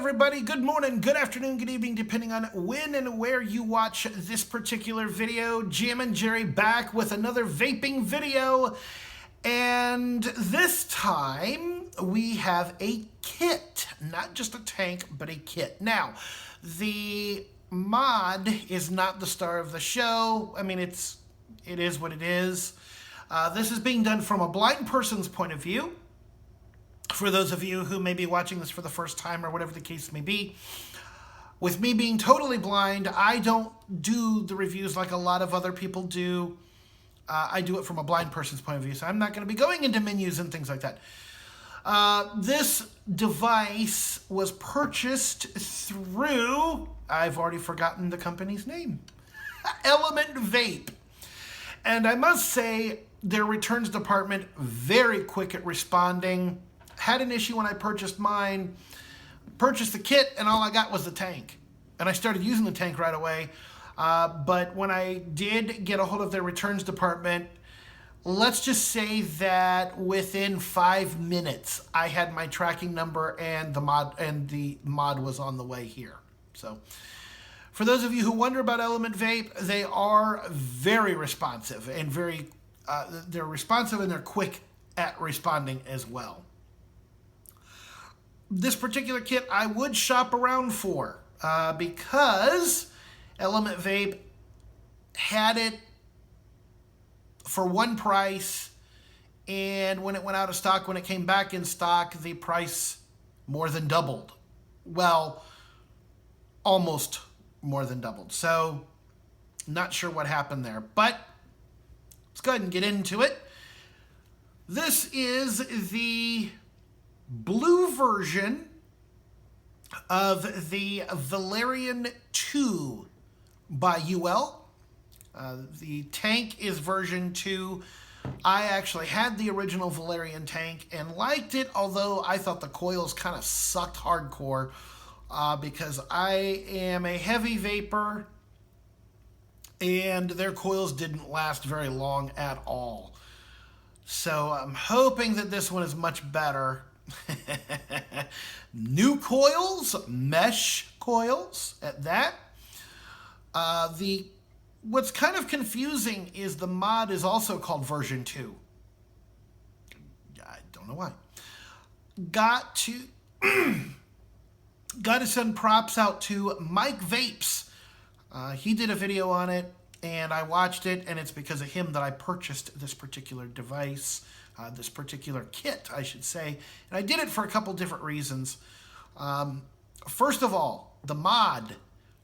everybody. Good morning, good afternoon, good evening, depending on when and where you watch this particular video. Jim and Jerry back with another vaping video. And this time we have a kit, not just a tank, but a kit. Now, the mod is not the star of the show. I mean, it is what it is. This is being done from a blind person's point of view. For those of you who may be watching this for the first time or whatever the case may be, with me being totally blind, I don't do the reviews like a lot of other people do. I do it from a blind person's point of view, so I'm not going to be going into menus and things like that. This device was purchased through, I've already forgotten the company's name, Element Vape. And I must say, their returns department, very quick at responding. Had an issue when I purchased mine, purchased the kit, and all I got was the tank. And I started using the tank right away. But when I did get a hold of their returns department, let's just say that within 5 minutes, I had my tracking number and the mod was on the way here. So for those of you who wonder about Element Vape, they are very responsive and they're responsive and they're quick at responding as well. This particular kit I would shop around for because Element Vape had it for one price, and when it went out of stock, when it came back in stock, the price more than doubled. Well, almost more than doubled. So, not sure what happened there, but let's go ahead and get into it. This is the blue version of the Valyrian 2 by Uwell. The tank is version 2. I actually had the original Valyrian tank and liked it, although I thought the coils kind of sucked hardcore because I am a heavy vapor and their coils didn't last very long at all. So I'm hoping that this one is much better. New coils, mesh coils at that. What's kind of confusing is the mod is also called version 2. I don't know why. Got to send props out to Mike Vapes. He did a video on it and I watched it, and it's because of him that I purchased this particular device. This particular kit, I should say. And I did it for a couple different reasons. First of all, the mod,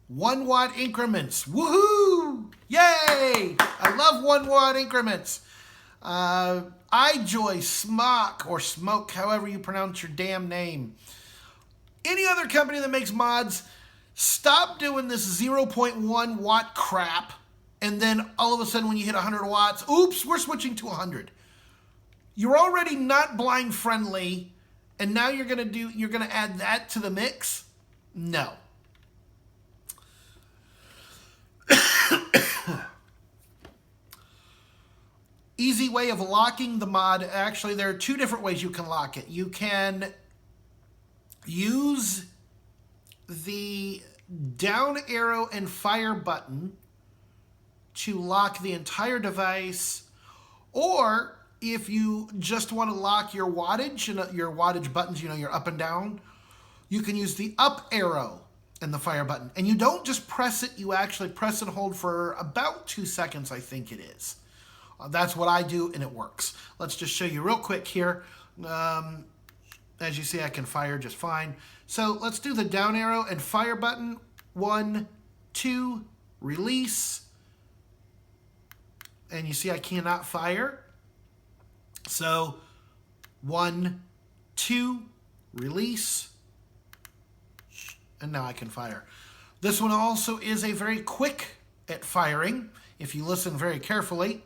1 watt increments. Woohoo! Yay! I love 1 watt increments. iJoy, Smock, or Smoke, however you pronounce your damn name. Any other company that makes mods, stop doing this 0.1 watt crap, and then all of a sudden when you hit 100 watts, oops, we're switching to 100. You're already not blind friendly, and now you're gonna add that to the mix? No. Easy way of locking the mod. Actually, there are 2 different ways you can lock it. You can use the down arrow and fire button to lock the entire device, or if you just want to lock your wattage, your wattage buttons, your up and down, you can use the up arrow and the fire button. And you don't just press it, you actually press and hold for about 2 seconds, I think it is. That's what I do, and it works. Let's just show you real quick here. As you see, I can fire just fine. So let's do the down arrow and fire button. 1, 2, release. And you see I cannot fire. So 1, 2, release, and now I can fire. This one also is a very quick at firing, if you listen very carefully.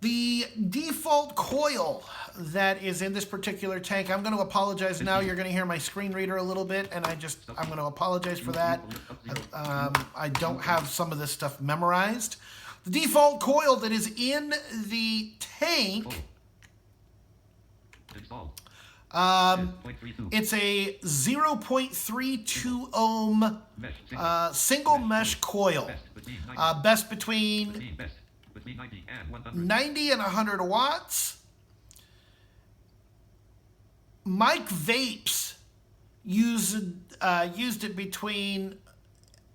The default coil that is in this particular tank, I'm going to apologize now. You're going to hear my screen reader a little bit, and I'm going to apologize for that. I don't have some of this stuff memorized. The default coil that is in the tank It's a 0.32 ohm single mesh coil. Best between 90 and 100 watts. Mike Vapes used it between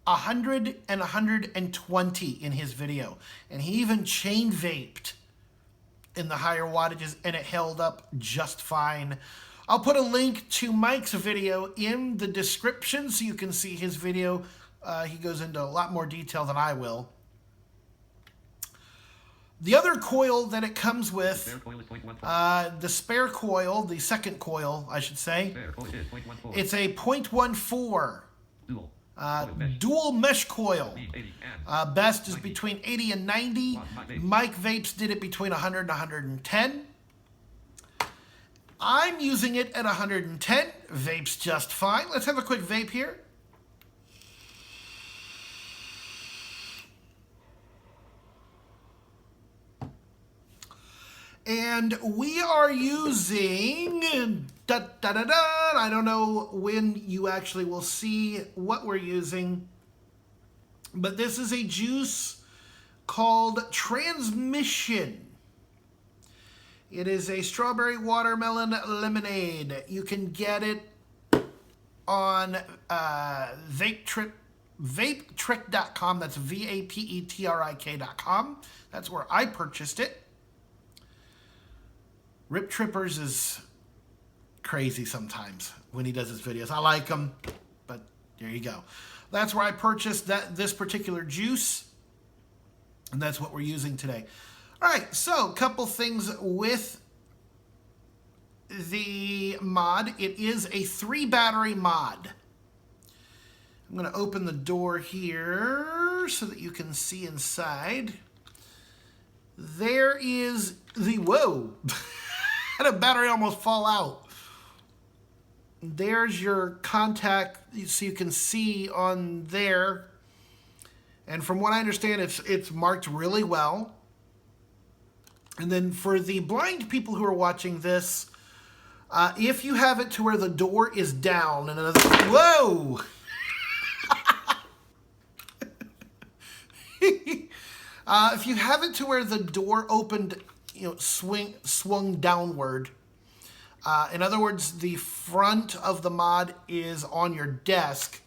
100 and 120 in his video. And he even chain vaped in the higher wattages, and it held up just fine. I'll put a link to Mike's video in the description so you can see his video. He goes into a lot more detail than I will. The other coil that it comes with, the spare coil, the second coil, I should say, it's a 0.14 dual mesh coil. Best is between 80 and 90. Mike Vapes did it between 100 and 110. I'm using it at 110. Vapes just fine. Let's have a quick vape here. And we are using, I don't know when you actually will see what we're using, but this is a juice called Transmission. It is a strawberry watermelon lemonade. You can get it on vapetrick.com. That's VAPETRIK.com. That's where I purchased it. Rip Trippers is crazy sometimes when he does his videos. I like him, but there you go. That's where I purchased this particular juice, and that's what we're using today. All right, so a couple things with the mod. It is a 3-battery mod. I'm going to open the door here so that you can see inside. There is the, whoa, had a battery almost fall out. There's your contact, so you can see on there. And from what I understand, it's marked really well. And then for the blind people who are watching this, if you have it to where the door is down, and another, whoa! If you have it to where the door opened, swung downward, in other words, the front of the mod is on your desk,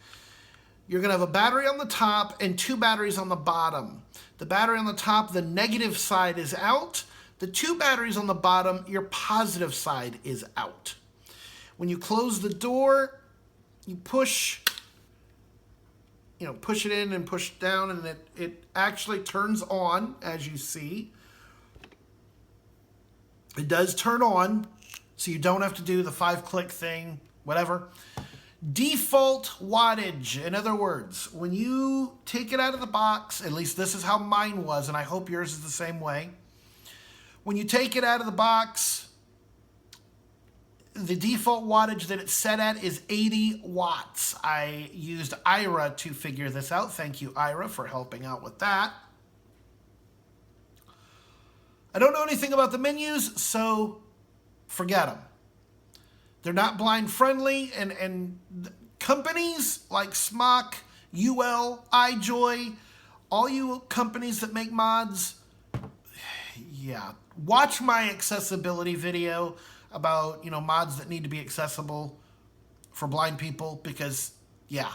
you're going to have a battery on the top and 2 batteries on the bottom. The battery on the top, the negative side is out. The 2 batteries on the bottom, your positive side is out. When you close the door, you push it in and push down, and it actually turns on, as you see. It does turn on, so you don't have to do the 5-click thing, whatever. Default wattage. In other words, when you take it out of the box, at least this is how mine was, and I hope yours is the same way. When you take it out of the box, the default wattage that it's set at is 80 watts. I used Ira to figure this out. Thank you, Ira, for helping out with that. I don't know anything about the menus, so forget them. They're not blind friendly, and companies like Smock, Uwell, iJoy, all you companies that make mods, yeah, watch my accessibility video about, mods that need to be accessible for blind people, because, yeah.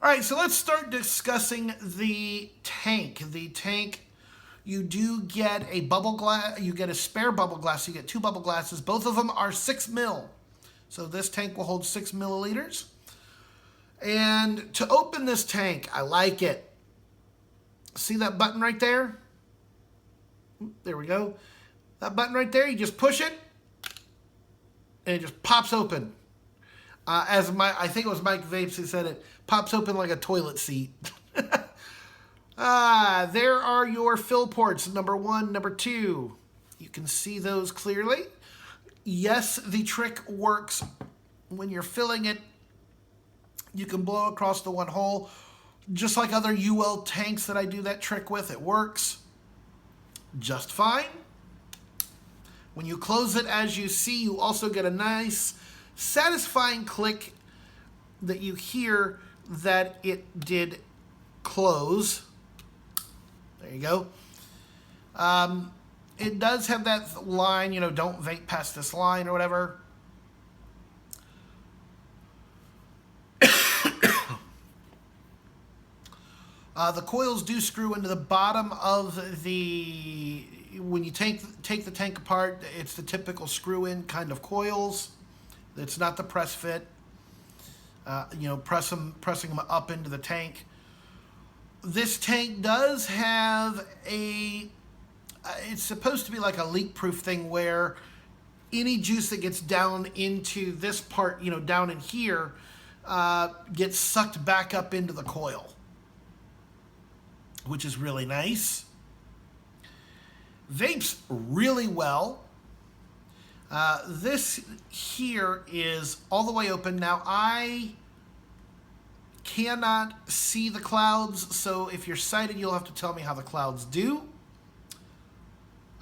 All right, so let's start discussing the tank. The tank, you do get a bubble glass, you get a spare bubble glass, you get 2 bubble glasses. Both of them are 6 mil. So this tank will hold 6 milliliters. And to open this tank, I like it. See that button right there? There we go. That button right there, you just push it, and it just pops open. I think it was Mike Vapes who said it pops open like a toilet seat. There are your fill ports, number 1, number 2. You can see those clearly. Yes, the trick works when you're filling it. You can blow across the one hole. Just like other UL tanks that I do that trick with, it works just fine. When you close it, as you see, you also get a nice, satisfying click that you hear that it did close. There you go. It does have that line, you know, don't vape past this line or whatever. The coils do screw into the bottom of the, when you take the tank apart, it's the typical screw-in kind of coils. It's not the press fit. You know, pressing them up into the tank. This tank does have a, it's supposed to be like a leak-proof thing where any juice that gets down into this part, you know, down in here, gets sucked back up into the coil, which is really nice. Vapes really well. This here is all the way open. Now, I cannot see the clouds, so if you're sighted, you'll have to tell me how the clouds do.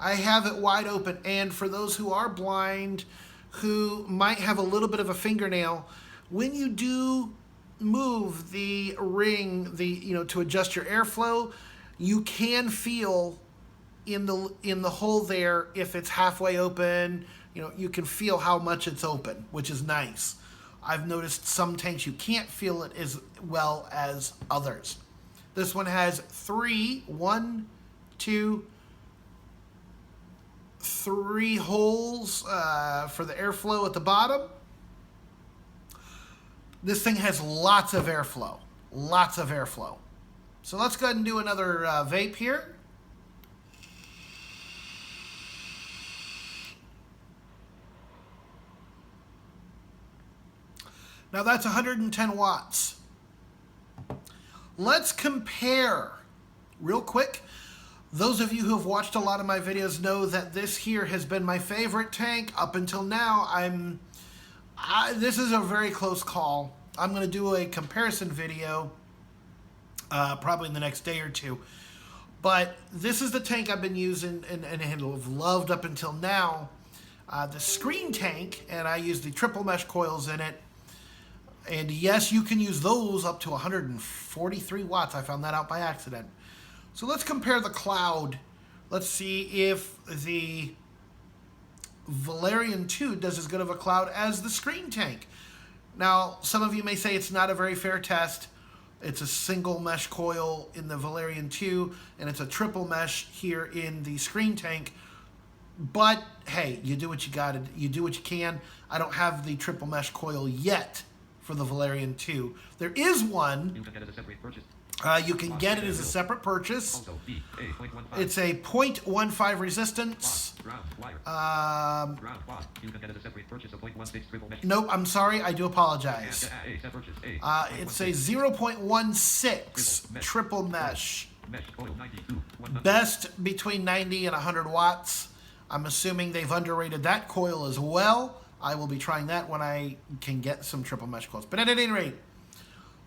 I have it wide open, and for those who are blind, who might have a little bit of a fingernail, when you do move the ring, you know, to adjust your airflow, you can feel in the hole there if it's halfway open. You know, you can feel how much it's open, which is nice. I've noticed some tanks you can't feel it as well as others. This one has three holes for the airflow at the bottom. This thing has lots of airflow, lots of airflow. So let's go ahead and do another vape here. Now that's 110 watts. Let's compare real quick. Those of you who have watched a lot of my videos know that this here has been my favorite tank up until now. This is a very close call. I'm going to do a comparison video probably in the next day or two. But this is the tank I've been using and have loved up until now. The screen tank, and I use the triple mesh coils in it. And yes, you can use those up to 143 watts. I found that out by accident. So let's compare the cloud. Let's see if the Valyrian 2 does as good of a cloud as the screen tank. Now, some of you may say it's not a very fair test. It's a single mesh coil in the Valyrian 2, and it's a triple mesh here in the screen tank. But hey, you do what you got to. You do what you can. I don't have the triple mesh coil yet for the Valyrian 2. There is one. You can get it as a separate purchase. You can get it as a separate purchase. It's a 0.15 resistance. Nope, I'm sorry. I do apologize. It's a 0.16 triple mesh. Best between 90 and 100 watts. I'm assuming they've underrated that coil as well. I will be trying that when I can get some triple mesh coils. But at any rate,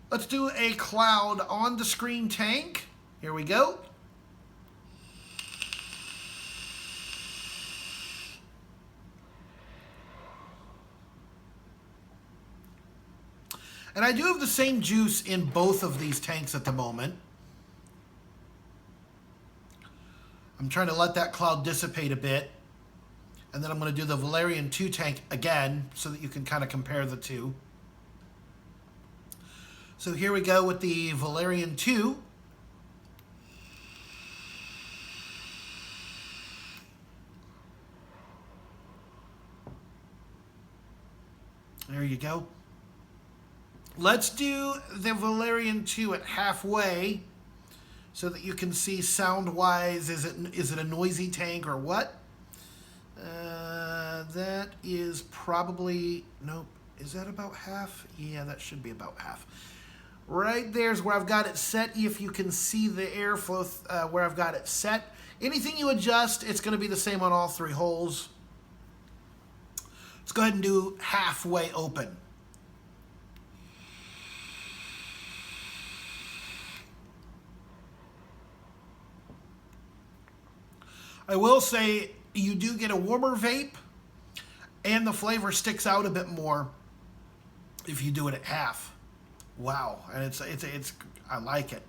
let's do a cloud on the screen tank. Here we go. And I do have the same juice in both of these tanks at the moment. I'm trying to let that cloud dissipate a bit. And then I'm going to do the Valyrian 2 tank again so that you can kind of compare the two. So here we go with the Valyrian 2. There you go. Let's do the Valyrian 2 at halfway so that you can see sound-wise, is it a noisy tank or what? That is probably, nope, is that about half? Yeah, that should be about half. Right there's where I've got it set. If you can see the airflow where I've got it set. Anything you adjust, it's going to be the same on all three holes. Let's go ahead and do halfway open. I will say, you do get a warmer vape, and the flavor sticks out a bit more if you do it at half. Wow, and it's I like it.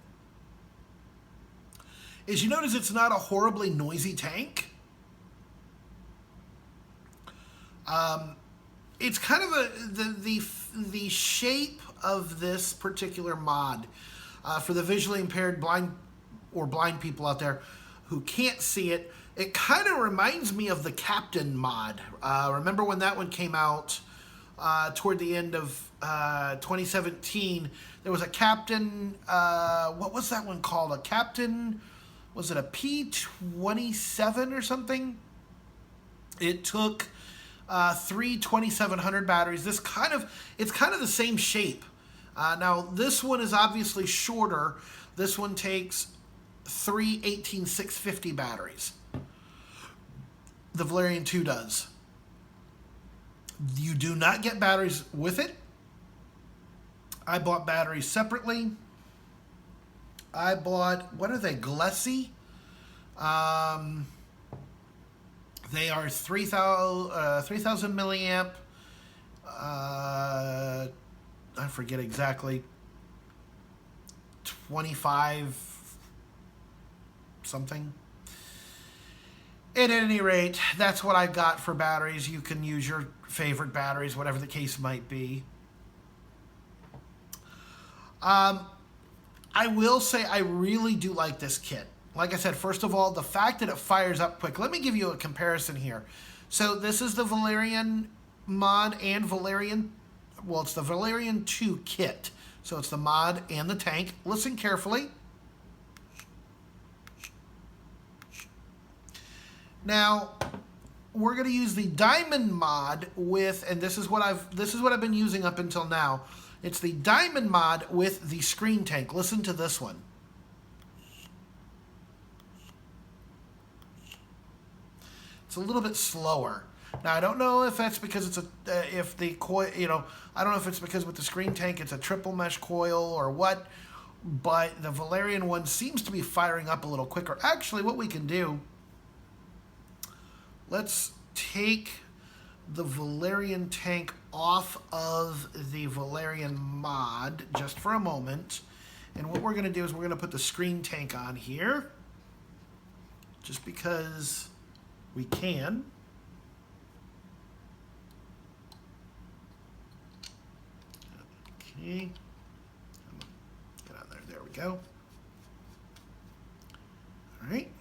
As you notice, it's not a horribly noisy tank. It's kind of the shape of this particular mod for the visually impaired, blind people out there who can't see it. It kind of reminds me of the Captain mod. Remember when that one came out toward the end of 2017? There was a Captain. What was that one called? A Captain. Was it a P27 or something? It took 3 2700 batteries. It's kind of the same shape. Now this one is obviously shorter. This one takes 3 18650 batteries. The Valyrian 2 does. You do not get batteries with it. I bought batteries separately. I bought, what are they, Glessy? They are 3,000 milliamp. I forget exactly. 25 something. At any rate, that's what I got for batteries. You can use your favorite batteries, whatever the case might be. I will say I really do like this kit. Like I said, first of all, the fact that it fires up quick. Let me give you a comparison here. So this is the Valyrian mod and Valyrian, well, it's the Valyrian 2 kit. So it's the mod and the tank. Listen carefully. Now, we're going to use the Diamond mod with, and this is what I've been using up until now. It's the Diamond mod with the screen tank. Listen to this one. It's a little bit slower. Now, I don't know if that's because it's if the coil, I don't know if it's because with the screen tank it's a triple mesh coil or what, but the Valyrian one seems to be firing up a little quicker. Actually, what we can do, let's take the Valyrian tank off of the Valyrian mod just for a moment. And what we're going to do is we're going to put the screen tank on here just because we can. Okay. Get on there. There we go. All right.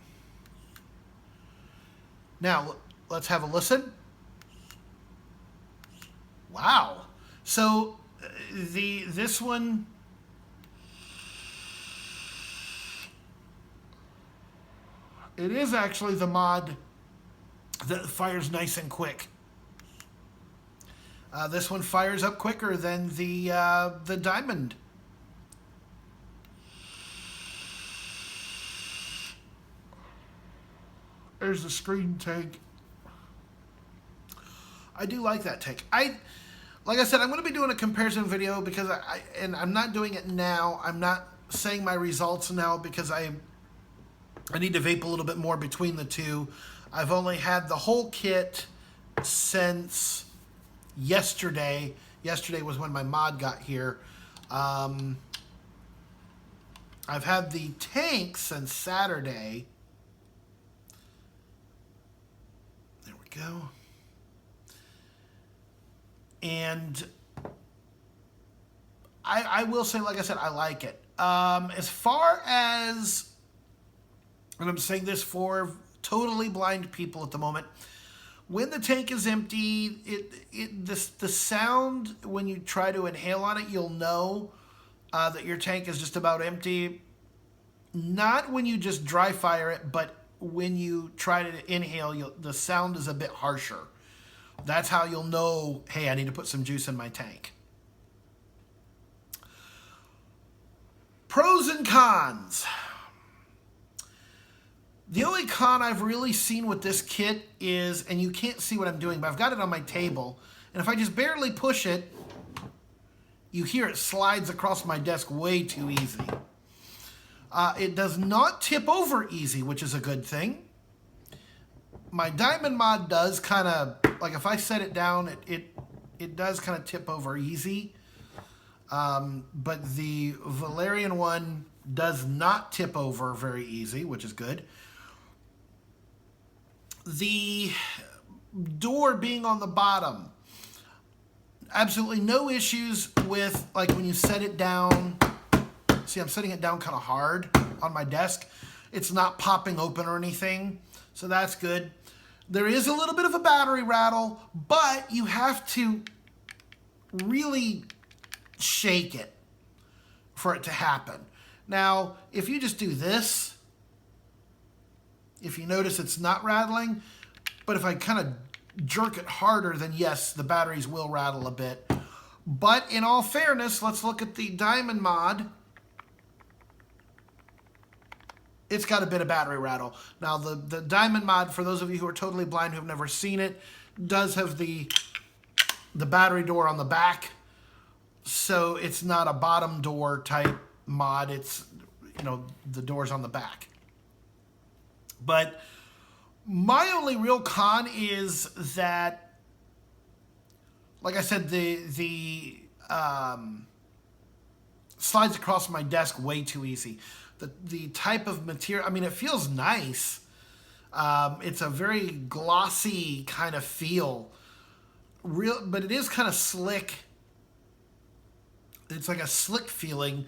Now, let's have a listen. Wow. So this one, it is actually the mod that fires nice and quick. This one fires up quicker than the Diamond. There's the screen tank. I do like that tank. Like I said, I'm going to be doing a comparison video because I'm not doing it now. I'm not saying my results now because I need to vape a little bit more between the two. I've only had the whole kit since yesterday. Yesterday was when my mod got here. I've had the tank since Saturday. There we go. And I will say, like I said, I like it. As far as, and I'm saying this for totally blind people at the moment, when the tank is empty, the sound when you try to inhale on it, you'll know that your tank is just about empty. Not when you just dry fire it, but when you try to inhale, the sound is a bit harsher. That's how you'll know, hey, I need to put some juice in my tank. Pros and cons. The only con I've really seen with this kit is, and you can't see what I'm doing, but I've got it on my table, and if I just barely push it, you hear it slides across my desk way too easy. It does not tip over easy, which is a good thing. my diamond mod does kind of, like if I set it down, it does kind of tip over easy. But the Valyrian one does not tip over very easy, which is good. The door being on the bottom, absolutely no issues with, like when you set it down. See, I'm setting it down kind of hard on my desk. It's not popping open or anything, so that's good. There is a little bit of a battery rattle, but you have to really shake it for it to happen. Now, if you just do this, if you notice it's not rattling, but if I kind of jerk it harder, then yes, the batteries will rattle a bit. But in all fairness, let's look at the diamond mod. It's got a bit of battery rattle. Now, the diamond mod, for those of you who are totally blind who have never seen it, does have the battery door on the back. So it's not a bottom door type mod. It's, you know, the door's on the back. But my only real con is that, like I said, the slides across my desk way too easy. The type of material, I mean, it feels nice. It's a very glossy kind of feel, but it is kind of slick. It's like a slick feeling,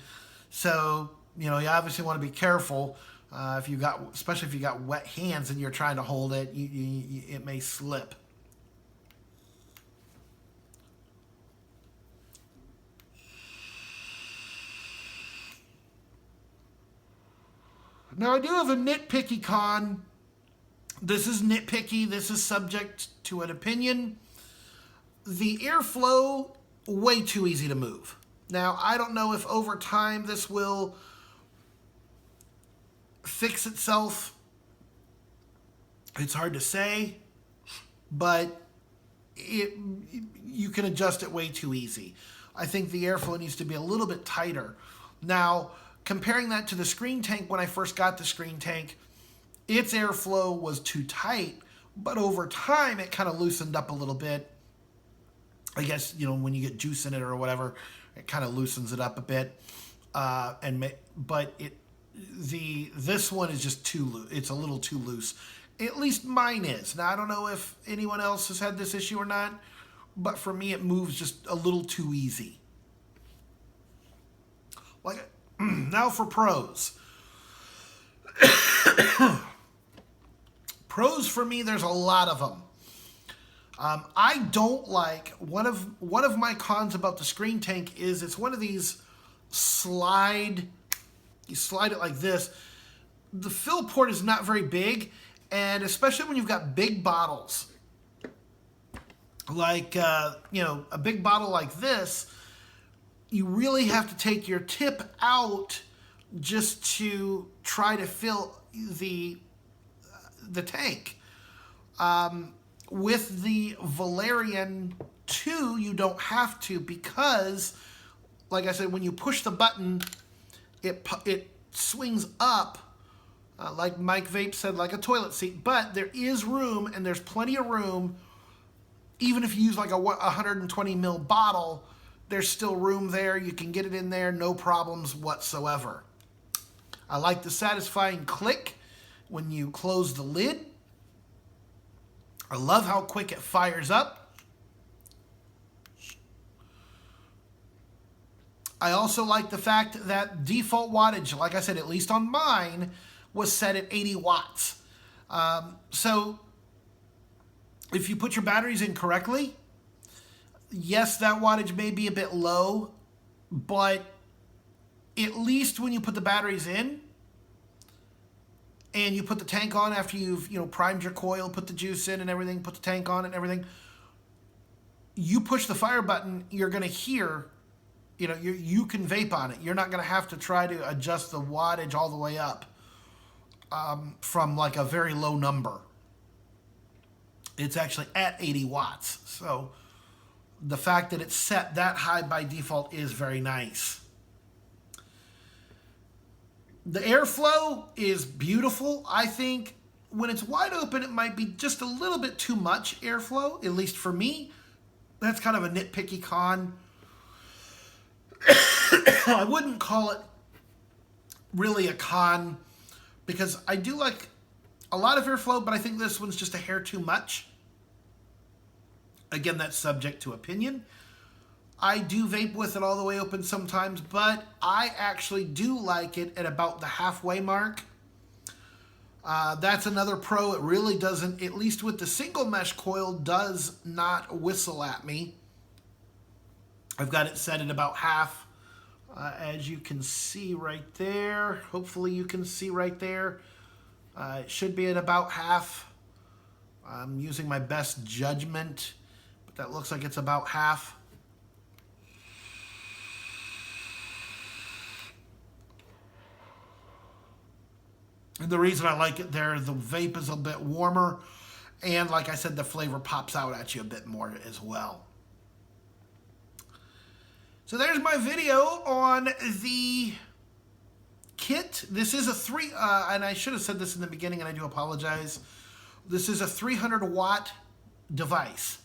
so you know you obviously want to be careful. If you got, especially if you got wet hands and you're trying to hold it, it may slip. Now, I do have a nitpicky con. This is nitpicky. This is subject to an opinion. The airflow, way too easy to move. Now, I don't know if over time this will fix itself. It's hard to say, but you can adjust it way too easy. I think the airflow needs to be a little bit tighter. Now, comparing that to the screen tank, when I first got the screen tank, its airflow was too tight, but over time it kind of loosened up a little bit. I guess, you know, when you get juice in it or whatever, it kind of loosens it up a bit. But this one is just too loose. It's a little too loose. At least mine is. Now, I don't know if anyone else has had this issue or not, but for me it moves just a little too easy. Like, now for pros. Pros for me, there's a lot of them. I don't like, one of my cons about the screen tank is it's one of these you slide it like this. The fill port is not very big, and especially when you've got big bottles, like, you know, a big bottle like this, you really have to take your tip out just to try to fill the tank. With the Valyrian 2, you don't have to, because, like I said, when you push the button, it swings up, like Mike Vape said, like a toilet seat. But there is room, and there's plenty of room. Even if you use like a 120 ml bottle, there's still room there. You can get it in there, no problems whatsoever. I like the satisfying click when you close the lid. I love how quick it fires up. I also like the fact that default wattage, like I said, at least on mine, was set at 80 watts. So if you put your batteries in correctly, yes, that wattage may be a bit low, but at least when you put the batteries in and you put the tank on after you've, you know, primed your coil, put the juice in and everything, put the tank on and everything, you push the fire button, you're going to hear, you know, you can vape on it. You're not going to have to try to adjust the wattage all the way up from like a very low number. It's actually at 80 watts. So the fact that it's set that high by default is very nice. The airflow is beautiful. I think when it's wide open, it might be just a little bit too much airflow, at least for me. That's kind of a nitpicky con. I wouldn't call it really a con because I do like a lot of airflow, but I think this one's just a hair too much. Again, that's subject to opinion. I do vape with it all the way open sometimes, but I actually do like it at about the halfway mark. That's another pro. It really doesn't, at least with the single mesh coil, does not whistle at me. I've got it set at about half, as you can see right there. Hopefully you can see right there. It should be at about half. I'm using my best judgment, but that looks like it's about half. And the reason I like it there, the vape is a bit warmer, and like I said, the flavor pops out at you a bit more as well. So there's my video on the kit. This is a and I should have said this in the beginning, and I do apologize. This is a 300 watt device.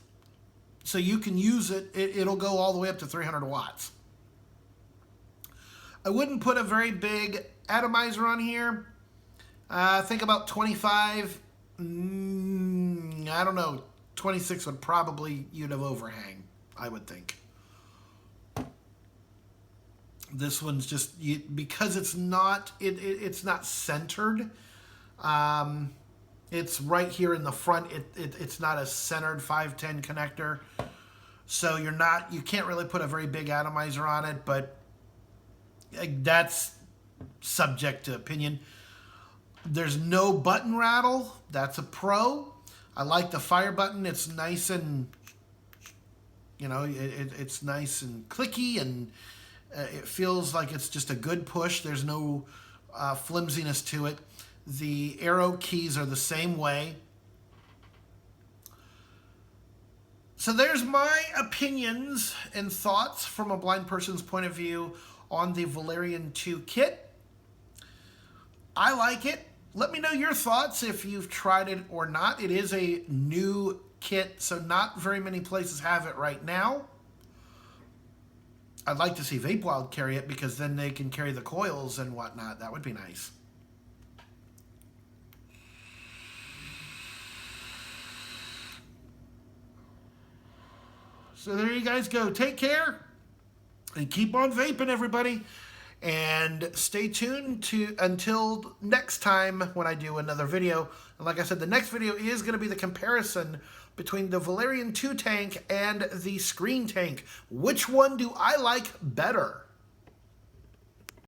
So you can use it, it'll go all the way up to 300 watts. I wouldn't put a very big atomizer on here. Think about 25, I don't know, 26 would probably, you'd have overhang, I would think. This one's just, because it's not, it's not centered. It's right here in the front. It's not a centered 510 connector. So you can't really put a very big atomizer on it, but that's subject to opinion. There's no button rattle. That's a pro. I like the fire button. It's nice and, it's nice and clicky, and it feels like it's just a good push. There's no flimsiness to it. The arrow keys are the same way. So there's my opinions and thoughts from a blind person's point of view on the Valyrian 2 kit. I like it. Let me know your thoughts if you've tried it or not. It is a new kit, so not very many places have it right now. I'd like to see VapeWild carry it because then they can carry the coils and whatnot. That would be nice. So there you guys go. Take care and keep on vaping, everybody. And stay tuned until next time when I do another video. And like I said, the next video is going to be the comparison between the Valyrian 2 tank and the screen tank. Which one do I like better?